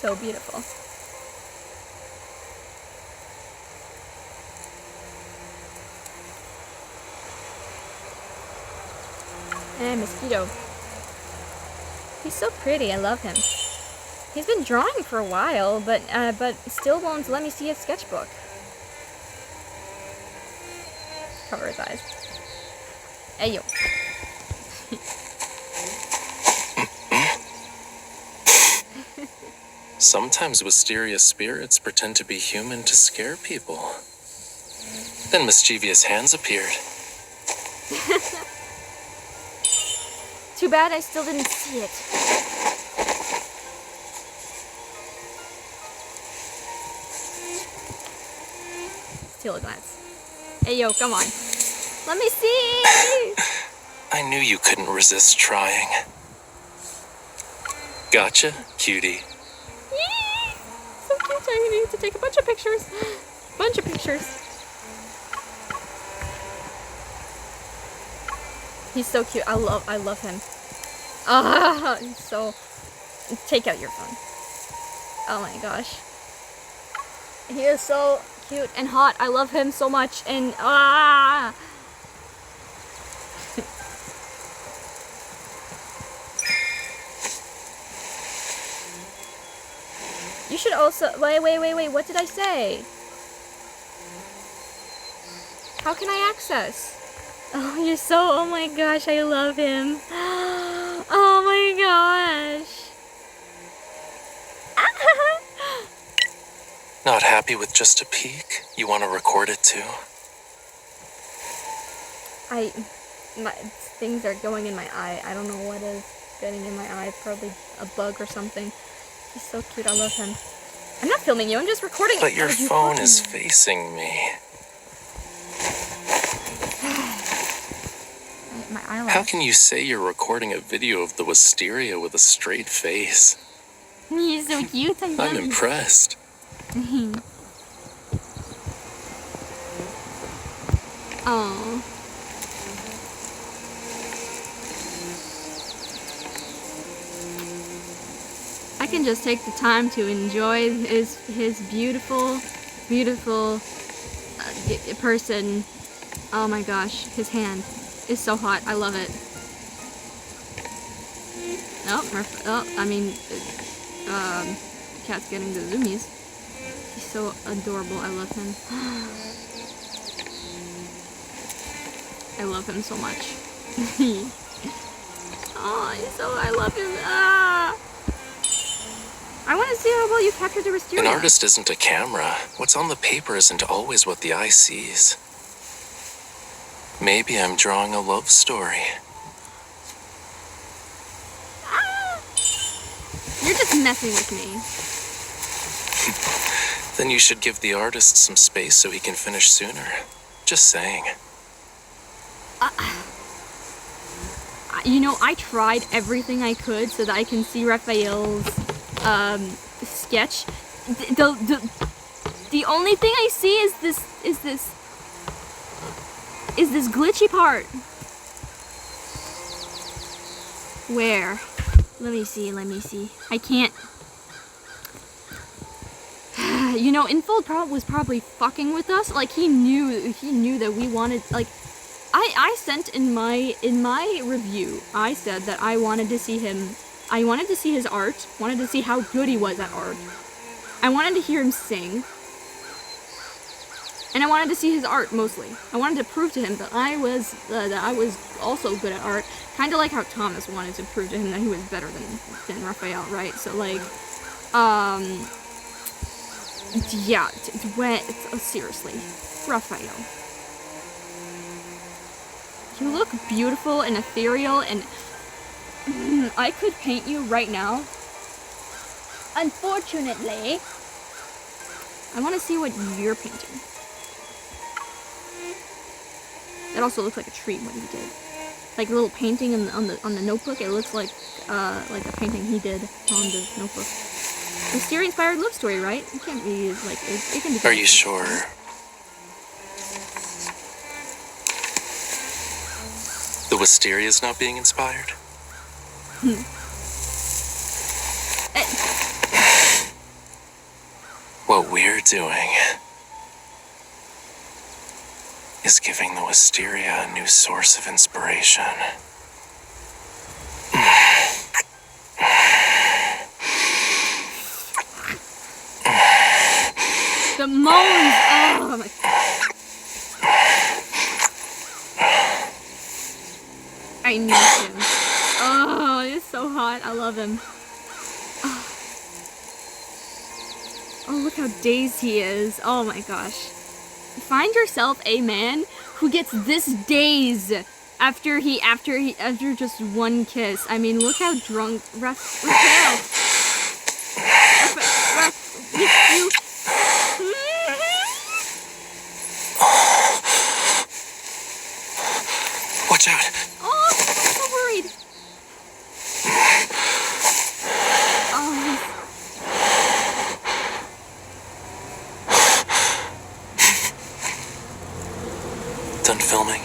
So beautiful. And mosquito. He's so pretty, I love him. He's been drawing for a while, but still won't let me see his sketchbook. Cover his eyes. Hey yo. Sometimes Wisteria spirits pretend to be human to scare people. Then mischievous hands appeared. Too bad I still didn't see it. Steal a glance. Hey yo, come on. Let me see! I knew you couldn't resist trying. Gotcha, cutie. Yee! So cute, I need to take a bunch of pictures. Bunch of pictures. He's so cute. I love him. Ah, he's so. Take out your phone. Oh my gosh. He is so cute and hot. I love him so much. And ah. You should also wait. What did I say? How can I access? Oh, you're so, oh my gosh, I love him. Oh my gosh. Not happy with just a peek? You want to record it too? Things are going in my eye. I don't know what is getting in my eye. Probably a bug or something. He's so cute, I love him. I'm not filming you, I'm just recording it. But your phone is facing me. My eyelash. How can you say you're recording a video of the Wisteria with a straight face? He's so cute, I love I'm him. impressed. Oh. I can just take the time to enjoy his beautiful person. Oh my gosh, his hand is so hot. I love it. Cat's getting the zoomies. He's so adorable. I love him. I love him so much. Oh, I love him. Ah! I want to see how well you captured the Wisteria. An artist isn't a camera. What's on the paper isn't always what the eye sees. Maybe I'm drawing a love story. Ah! You're just messing with me. Then you should give the artist some space so he can finish sooner. Just saying. You know, I tried everything I could so that I can see Raphael's sketch. The only thing I see is this glitchy part. Where? Let me see. I can't. You know, Infold was probably fucking with us. Like he knew that we wanted, like, I sent in my review, I said that I wanted to see him, I wanted to see his art, wanted to see how good he was at art. I wanted to hear him sing. And I wanted to see his art mostly. I wanted to prove to him that I was also good at art, kind of like how Thomas wanted to prove to him that he was better than Raphael, right? So like, yeah, seriously, Raphael, you look beautiful and ethereal, and I could paint you right now. Unfortunately, I want to see what you're painting. It also looks like a tree what he did. Like a little painting on the notebook. It looks like a painting he did on the notebook. Wisteria inspired love story, right? It can't be like it can be. Are you sure? The Wisteria's not being inspired? What we're doing is giving the Wisteria a new source of inspiration. The moans! Oh my... I need him. Oh, he's so hot. I love him. Oh, look how dazed he is. Oh my gosh. Find yourself a man who gets this dazed after just one kiss. I mean, look how drunk Raphael. You. Watch out! Oh, I'm so worried. Oh, Done filming?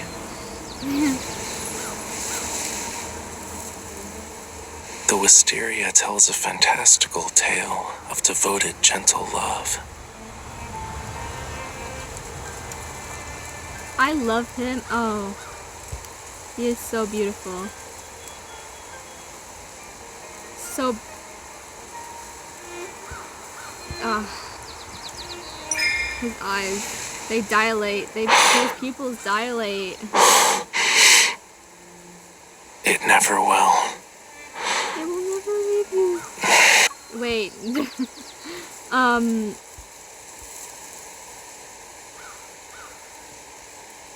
The Wisteria tells a fantastical tale of devoted, gentle love. I love him. Oh, he is so beautiful. So, his eyes, they dilate. His pupils dilate. It never will. I will never leave you. Wait.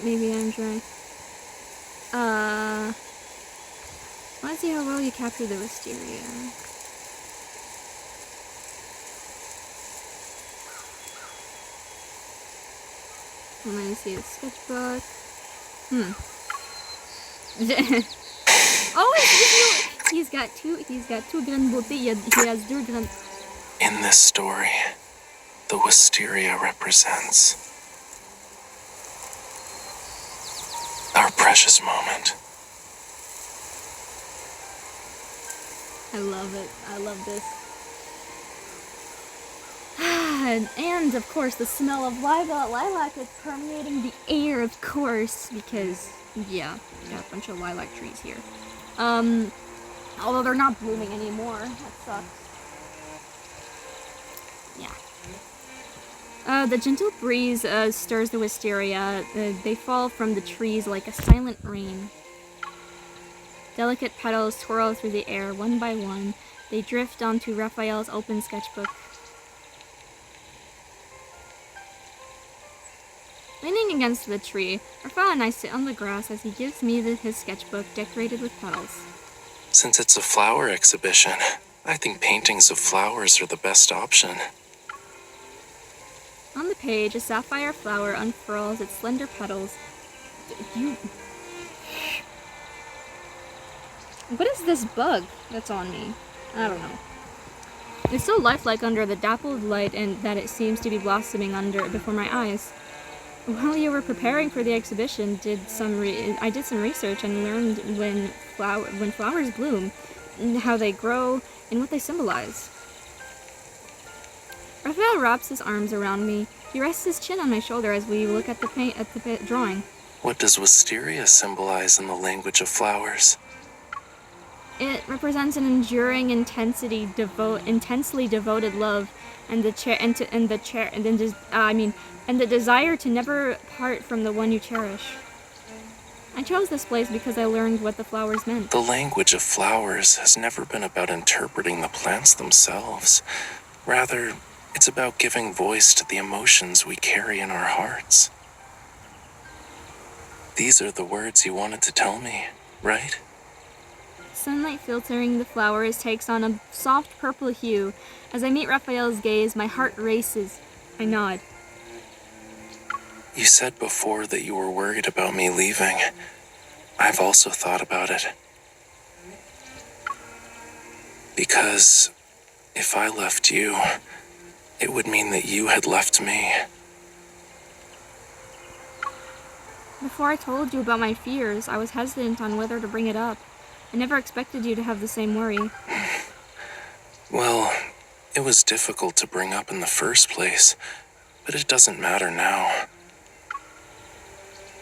Maybe I'm trying. I want to see how well you capture the Wisteria. Let me see the sketchbook. Oh, he's got two grand botellas. He has two grand. In this story, the Wisteria represents our precious moment. I love it. I love this. And of course, the smell of lilac is permeating the air, of course, because, yeah, got a bunch of lilac trees here. Although they're not blooming anymore. That sucks. Yeah. The gentle breeze stirs the wisteria. They fall from the trees like a silent rain. Delicate petals twirl through the air, one by one. They drift onto Raphael's open sketchbook. Leaning against the tree, Raphael and I sit on the grass as he gives me his sketchbook decorated with petals. Since it's a flower exhibition, I think paintings of flowers are the best option. On the page, a sapphire flower unfurls its slender petals. What is this bug that's on me? I don't know. It's so lifelike under the dappled light and that it seems to be blossoming before my eyes. While you were preparing for the exhibition, I did some research and learned when flowers bloom, how they grow, and what they symbolize. Raphael wraps his arms around me. He rests his chin on my shoulder as we look at the drawing. What does wisteria symbolize in the language of flowers? It represents an enduring intensely devoted love, and the desire to never part from the one you cherish. I chose this place because I learned what the flowers meant. The language of flowers has never been about interpreting the plants themselves. Rather, it's about giving voice to the emotions we carry in our hearts. These are the words you wanted to tell me, right? Sunlight filtering the flowers takes on a soft purple hue. As I meet Raphael's gaze, my heart races. I nod. You said before that you were worried about me leaving. I've also thought about it. Because if I left you, it would mean that you had left me. Before I told you about my fears, I was hesitant on whether to bring it up. I never expected you to have the same worry. Well, it was difficult to bring up in the first place, but it doesn't matter now.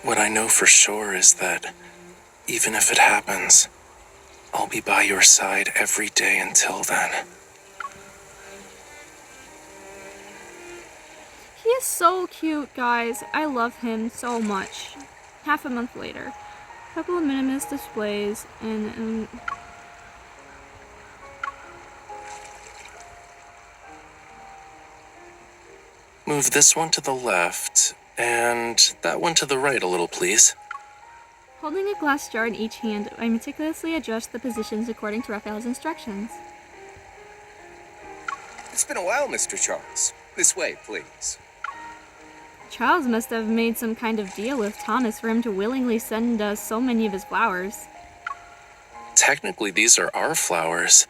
What I know for sure is that, even if it happens, I'll be by your side every day until then. He is so cute, guys. I love him so much. Half a month later. A couple of minimalist displays and Move this one to the left, and that one to the right a little, please. holding a glass jar in each hand, I meticulously adjust the positions according to Raphael's instructions. It's been a while, Mr. Charles. This way, please. Charles must have made some kind of deal with Thomas for him to willingly send us so many of his flowers. Technically, these are our flowers.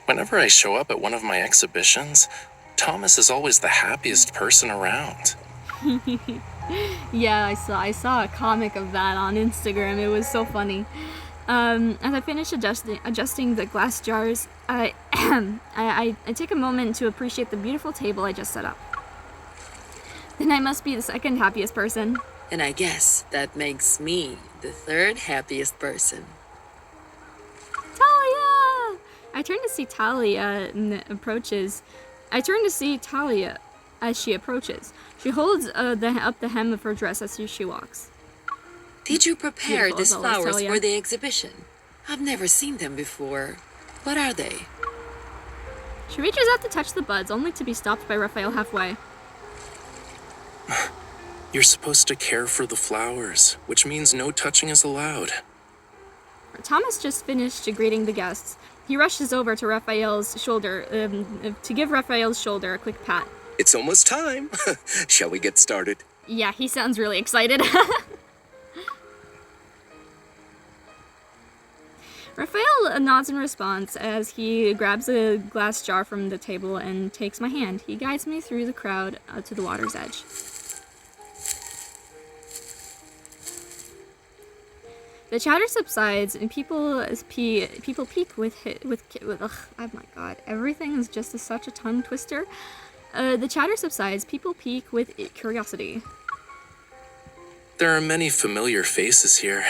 Whenever I show up at one of my exhibitions, Thomas is always the happiest person around. Yeah, I saw a comic of that on Instagram. It was so funny. As I finish adjusting the glass jars, I take a moment to appreciate the beautiful table I just set up. Then I must be the second happiest person. And I guess that makes me the third happiest person. Talia! I turn to see Talia approaches. I turn to see Talia as she approaches. She holds up the hem of her dress as she walks. Did you prepare Beautiful, these as always, flowers Talia. for the exhibition? I've never seen them before. What are they? She reaches out to touch the buds, only to be stopped by Raphael halfway. You're supposed to care for the flowers, which means no touching is allowed. Thomas just finished greeting the guests. He rushes over to Raphael's shoulder to give Raphael's shoulder a quick pat. It's almost time. Shall we get started? Yeah, he sounds really excited. Raphael nods in response as he grabs a glass jar from the table and takes my hand. He guides me through the crowd to the water's edge. The chatter subsides and people peek with ugh, oh my god, everything is just such a tongue twister. The chatter subsides, people peek with curiosity. There are many familiar faces here,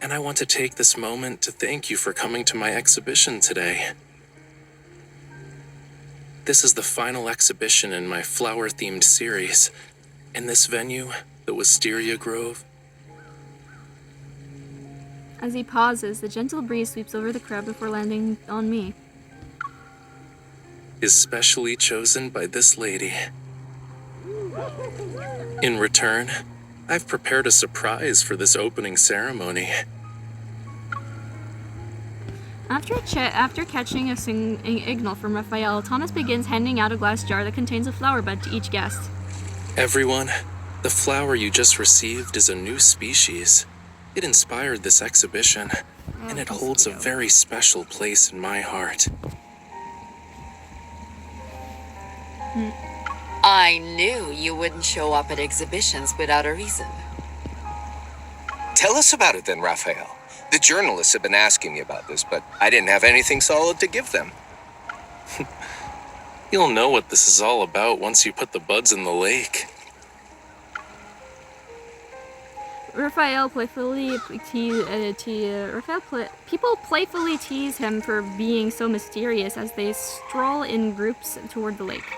and I want to take this moment to thank you for coming to my exhibition today. This is the final exhibition in my flower-themed series. In this venue, the Wisteria Grove. As he pauses, the gentle breeze sweeps over the crowd before landing on me. Is specially chosen by this lady. In return, I've prepared a surprise for this opening ceremony. After catching a signal from Raphael, Thomas begins handing out a glass jar that contains a flower bud to each guest. Everyone, the flower you just received is a new species. It inspired this exhibition, and it holds a very special place in my heart. I knew you wouldn't show up at exhibitions without a reason. Tell us about it then, Raphael. The journalists have been asking me about this, but I didn't have anything solid to give them. You'll know what this is all about once you put the buds in the lake. People playfully tease him for being so mysterious as they stroll in groups toward the lake.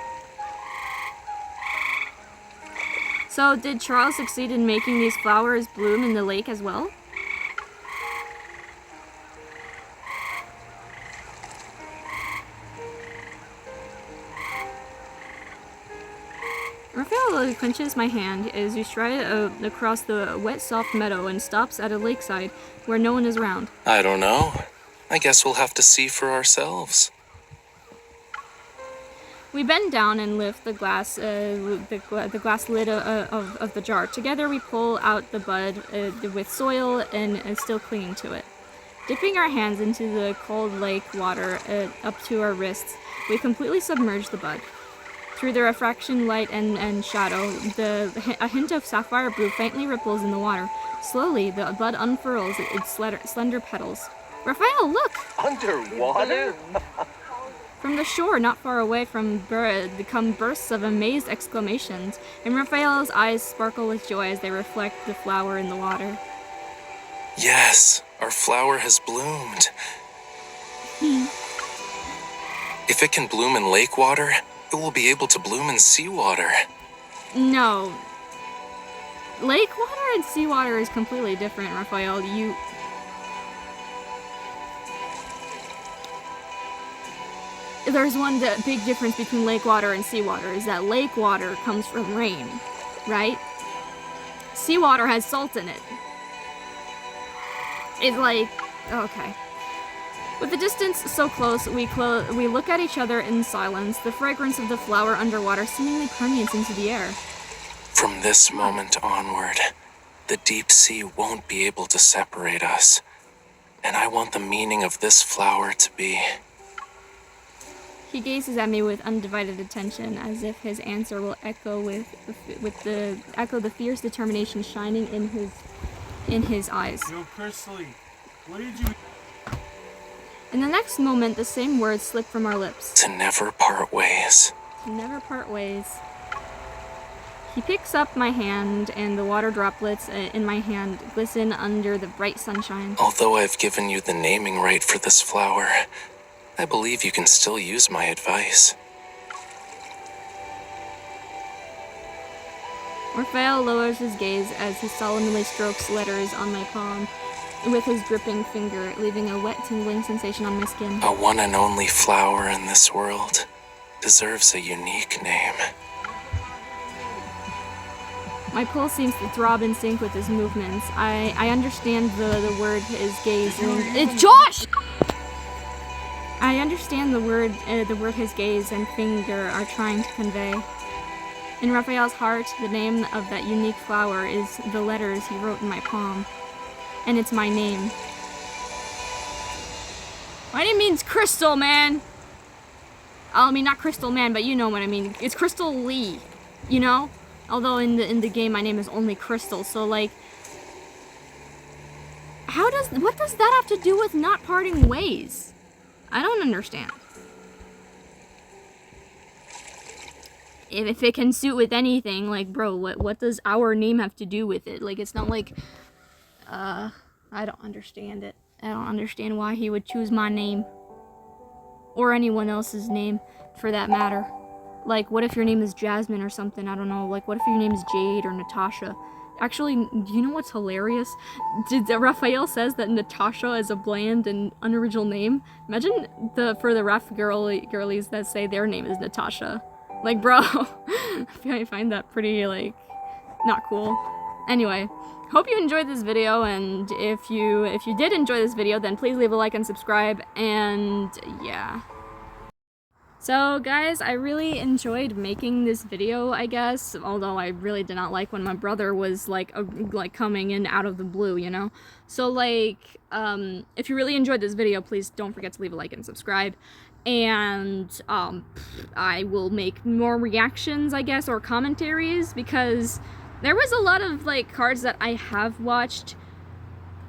So, did Charles succeed in making these flowers bloom in the lake as well? Raphael clenches my hand as we stride across the wet, soft meadow and stops at a lakeside where no one is around. I don't know. I guess we'll have to see for ourselves. We bend down and lift the glass lid of the jar. Together we pull out the bud with soil and still clinging to it. Dipping our hands into the cold lake water up to our wrists, we completely submerge the bud. Through the refraction light and shadow, a hint of sapphire blue faintly ripples in the water. Slowly, the bud unfurls its slender petals. Raphael, look! Underwater? From the shore, not far away come bursts of amazed exclamations, and Raphael's eyes sparkle with joy as they reflect the flower in the water. Yes, our flower has bloomed. If it can bloom in lake water, it will be able to bloom in seawater. No. Lake water and seawater is completely different, Raphael. There's one big difference between lake water and seawater, is that lake water comes from rain, right? Seawater has salt in it. It's like, okay. With the distance so close, we look at each other in silence. The fragrance of the flower underwater seemingly permeates into the air. From this moment onward, the deep sea won't be able to separate us. And I want the meaning of this flower to be... He gazes at me with undivided attention, as if his answer will echo the fierce determination shining in his eyes. Yo, Chrisley, what did you... In the next moment, the same words slip from our lips. To never part ways. To never part ways. He picks up my hand, and the water droplets in my hand glisten under the bright sunshine. Although I've given you the naming right for this flower, I believe you can still use my advice. Raphael lowers his gaze as he solemnly strokes letters on my palm with his dripping finger, leaving a wet, tingling sensation on my skin. A one and only flower in this world deserves a unique name. My pulse seems to throb in sync with his movements. I understand the word his gaze and... It's Josh! I understand the word his gaze and finger are trying to convey. In Raphael's heart, the name of that unique flower is the letters he wrote in my palm. And it's my name. My name means Crystal, man! I mean, not Crystal Man, but you know what I mean. It's Crystal Lee, you know? Although in the game, my name is only Crystal, so like... What does that have to do with not parting ways? I don't understand. If it can suit with anything, like, bro, what does our name have to do with it? Like, it's not like... I don't understand it. I don't understand why he would choose my name. Or anyone else's name, for that matter. Like, what if your name is Jasmine or something? I don't know. Like, what if your name is Jade or Natasha? Actually, do you know what's hilarious? Raphael says that Natasha is a bland and unoriginal name. Imagine for the ref girlies that say their name is Natasha. Like, bro, I find that pretty, like, not cool. Anyway, hope you enjoyed this video, and if you did enjoy this video, then please leave a like and subscribe, and yeah. So guys, I really enjoyed making this video, I guess, although I really did not like when my brother was like coming in out of the blue, you know? So like, if you really enjoyed this video, please don't forget to leave a like and subscribe, and I will make more reactions, I guess, or commentaries, because there was a lot of like cards that I have watched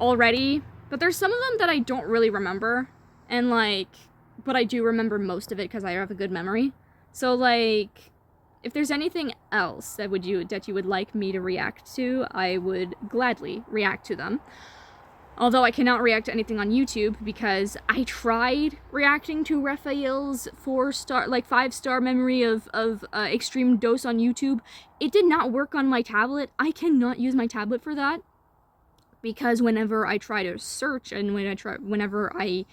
already, but there's some of them that I don't really remember, and like, but I do remember most of it because I have a good memory. So like, if there's anything else that you would like me to react to, I would gladly react to them. Although I cannot react to anything on YouTube because I tried reacting to Raphael's 5-star memory of extreme dose on YouTube. It did not work on my tablet. I cannot use my tablet for that because whenever I try to search and whenever I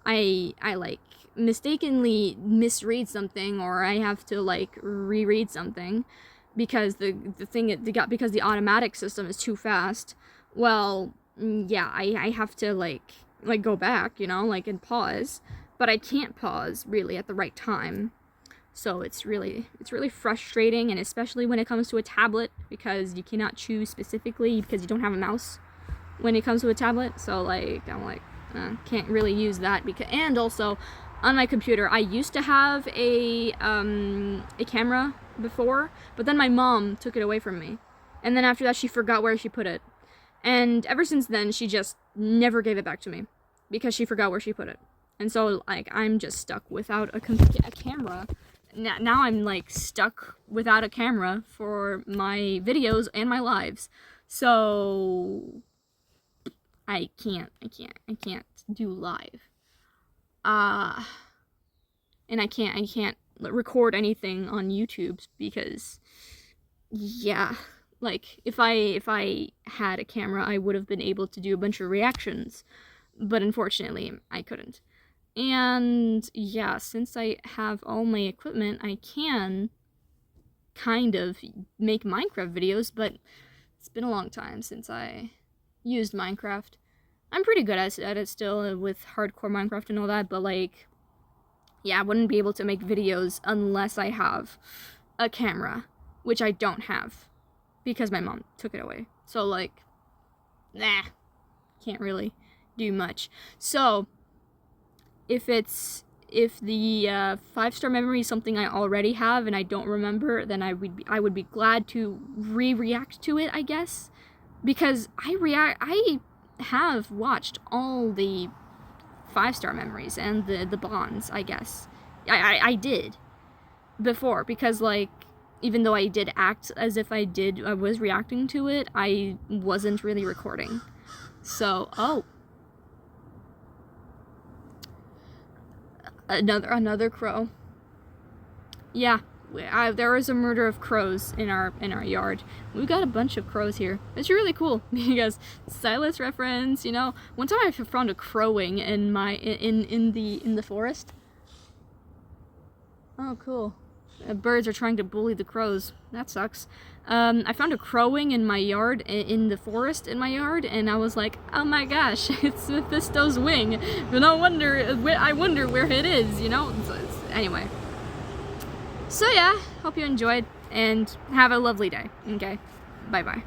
like mistakenly misread something, or I have to like reread something because because the automatic system is too fast, well, yeah, I have to like go back, you know, like, and pause, but I can't pause really at the right time. So it's really frustrating, and especially when it comes to a tablet, because you cannot choose specifically because you don't have a mouse when it comes to a tablet. So like, I'm like, can't really use that and also on my computer, I used to have a camera before, but then my mom took it away from me. And then after that, she forgot where she put it. And ever since then, she just never gave it back to me because she forgot where she put it. And so, like, I'm just stuck without a camera. Now I'm, like, stuck without a camera for my videos and my lives. So I can't do live. And I can't record anything on YouTube because, yeah, like, if I had a camera, I would have been able to do a bunch of reactions, but unfortunately, I couldn't. And yeah, since I have all my equipment, I can kind of make Minecraft videos, but it's been a long time since I used Minecraft. I'm pretty good at it still with hardcore Minecraft and all that, but like, yeah, I wouldn't be able to make videos unless I have a camera, which I don't have because my mom took it away. So like, nah, can't really do much. So if the 5-star memory is something I already have and I don't remember, then I would be glad to react to it, I guess, because I have watched all the 5-star memories and the bonds, I guess. I did before, because like, even though I did act as if I was reacting to it, I wasn't really recording. So, oh. Another crow. Yeah, there was a murder of crows in our yard. We've got a bunch of crows here. It's really cool because Silas reference, you know. One time I found a crowing in the forest. Oh, cool. Birds are trying to bully the crows. That sucks. I found a crowing in my yard, in the forest in my yard, and I was like, oh my gosh, it's Mephisto's wing. No wonder, I wonder where it is, you know? Anyway. So yeah, hope you enjoyed, and have a lovely day. Okay, bye-bye.